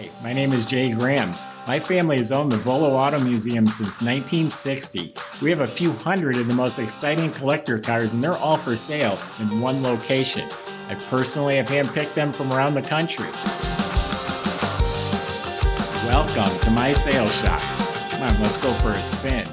Hi, my name is Jay Grams. My family has owned the Volo Auto Museum since 1960. We have a few hundred of the most exciting collector cars, and they're all for sale in one location. I personally have handpicked them from around the country. Welcome to my sales shop. Come on, let's go for a spin.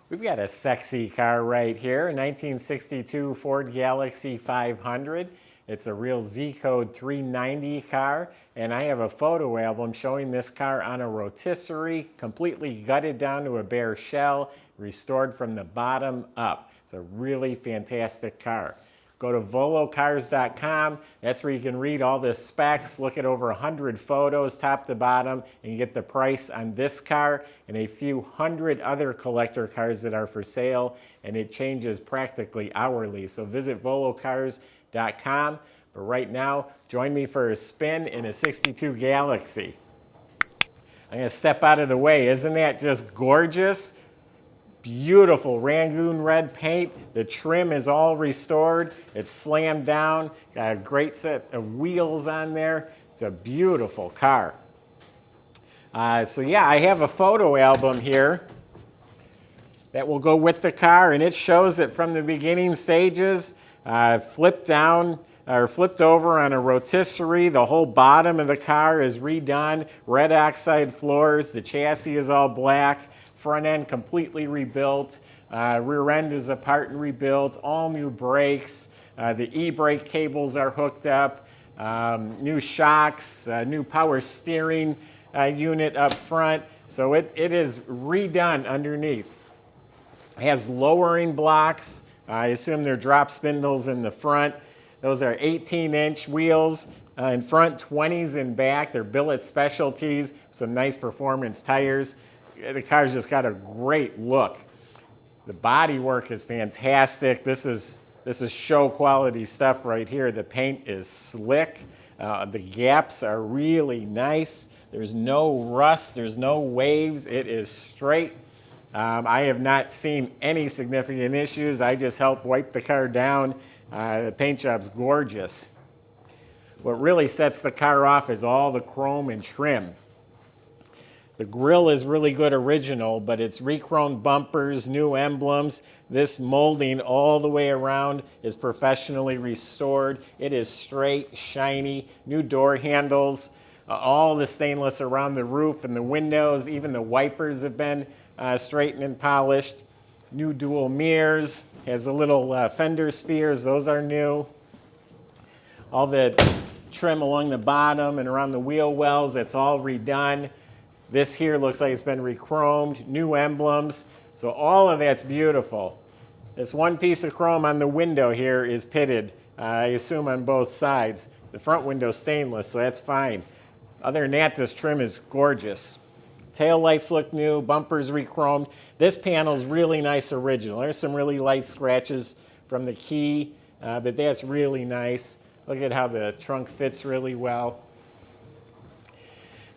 We've got a sexy car right here, a 1962 Ford Galaxie 500. It's a real Z-code 390 car, and I have a photo album showing this car on a rotisserie, completely gutted down to a bare shell, restored from the bottom up. It's a really fantastic car. Go to volocars.com. That's where you can read all the specs, look at over 100 photos top to bottom, and you get the price on this car and a few hundred other collector cars that are for sale, and it changes practically hourly. So visit volocars.com. But right now, join me for a spin in a 62 Galaxie. I'm going to step out of the way. Isn't that just gorgeous? Beautiful Rangoon red paint. The trim is all restored. It's slammed down. Got a great set of wheels on there. It's a beautiful car. So yeah, I have a photo album here that will go with the car, and it shows it from the beginning stages, flipped down or flipped over on a rotisserie. The whole bottom of the car is redone. Red oxide floors. The chassis is all black. Front end completely rebuilt. Rear end is apart and rebuilt. All new brakes. The e-brake cables are hooked up. New shocks. New power steering unit up front. So it is redone underneath. It has lowering blocks. I assume they're drop spindles in the front. Those are 18-inch wheels in front, 20s in back. They're Billet Specialties, some nice performance tires. The car's just got a great look. The body work is fantastic. This is show quality stuff right here. The paint is slick. The gaps are really nice. There's no rust. There's no waves. It is straight. I have not seen any significant issues. I just helped wipe the car down. The paint job's gorgeous. What really sets the car off is all the chrome and trim. The grille is really good original, but it's rechromed bumpers, new emblems. This molding all the way around is professionally restored. It is straight, shiny, new door handles, all the stainless around the roof and the windows. Even the wipers have been straightened and polished. New dual mirrors, has a little fender spears, those are new. All the trim along the bottom and around the wheel wells, it's all redone. This here looks like it's been rechromed, new emblems, so all of that's beautiful. This one piece of chrome on the window here is pitted, I assume on both sides. The front window's stainless, so that's fine. Other than that, this trim is gorgeous. Tail lights look new, bumpers rechromed. This panel's really nice original. There's some really light scratches from the key, but that's really nice. Look at how the trunk fits really well.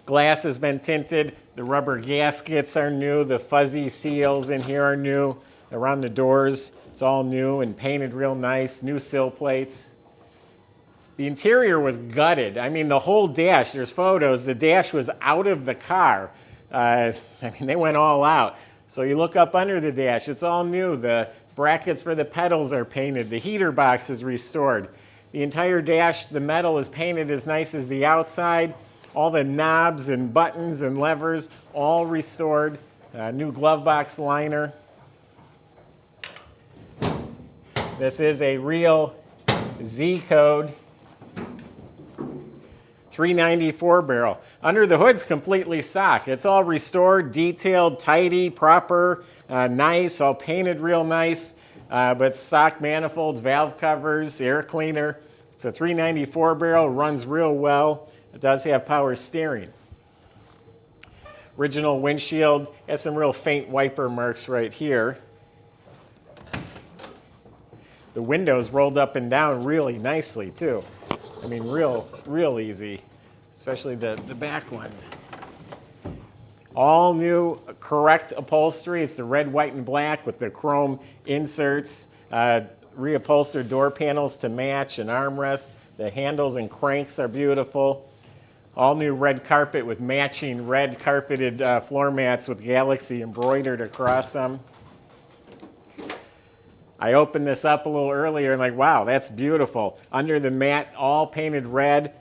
Glass has been tinted. The rubber gaskets are new. The fuzzy seals in here are new. Around the doors, it's all new and painted real nice. New sill plates. The interior was gutted. I mean, the whole dash, there's photos, the dash was out of the car. They went all out. So you look up under the dash, it's all new. The brackets for the pedals are painted. The heater box is restored. The entire dash, the metal is painted as nice as the outside. All the knobs and buttons and levers, all restored. New glove box liner. This is a real Z-code 394 barrel. Under the hood's completely stock. It's all restored, detailed, tidy, proper, nice, all painted real nice. But stock manifolds, valve covers, air cleaner. It's a 394 barrel, runs real well. It does have power steering. Original windshield has some real faint wiper marks right here. The windows rolled up and down really nicely too. I mean, real easy, especially the back ones. All new, correct upholstery. It's the red, white, and black with the chrome inserts. Reupholstered door panels to match, an armrest. The handles and cranks are beautiful. All new red carpet with matching red carpeted floor mats with Galaxie embroidered across them. I opened this up a little earlier and like, wow, that's beautiful. Under the mat, all painted red.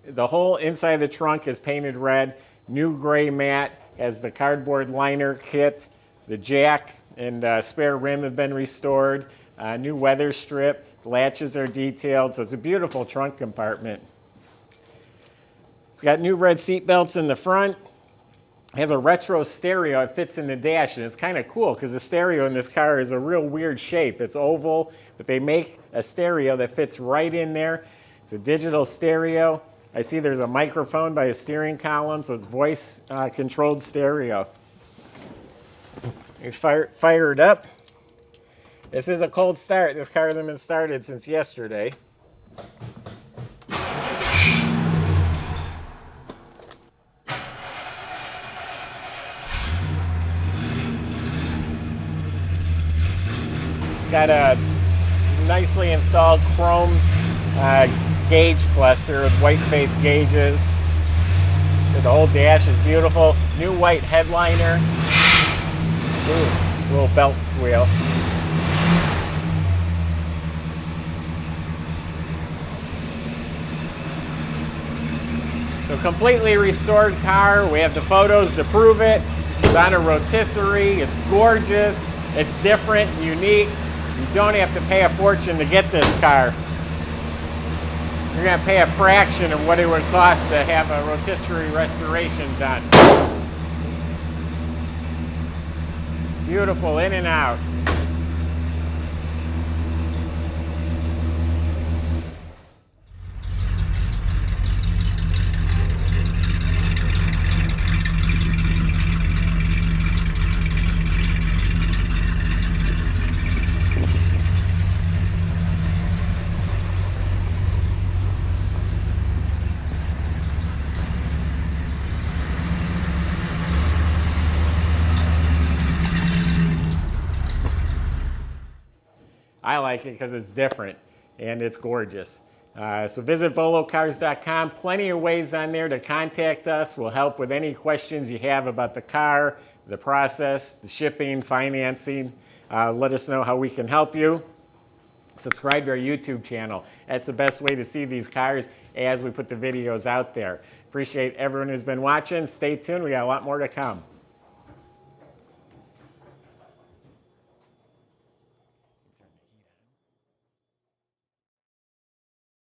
The whole inside of the trunk is painted red. New gray mat has the cardboard liner kit. The jack and spare rim have been restored. New weather strip. Latches are detailed, so it's a beautiful trunk compartment. It's got new red seat belts in the front. It has a retro stereo. It fits in the dash, and it's kind of cool because the stereo in this car is a real weird shape. It's oval, but they make a stereo that fits right in there. It's a digital stereo. I see there's a microphone by a steering column, so it's voice-controlled stereo. You fire it up. This is a cold start. This car hasn't been started since yesterday. It's got a nicely installed chrome gauge cluster with white face gauges. So the whole dash is beautiful. New white headliner. Ooh, little belt squeal. So completely restored car. We have the photos to prove it. It's on a rotisserie. It's gorgeous. It's different, unique. You don't have to pay a fortune to get this car. You're going to pay a fraction of what it would cost to have a rotisserie restoration done. Beautiful in and out. I like it because it's different and it's gorgeous. So visit volocars.com. Plenty of ways on there to contact us. We'll help with any questions you have about the car, the process, the shipping, financing. Let us know how we can help you. Subscribe to our YouTube channel. That's the best way to see these cars as we put the videos out there. Appreciate everyone who's been watching. Stay tuned. We got a lot more to come.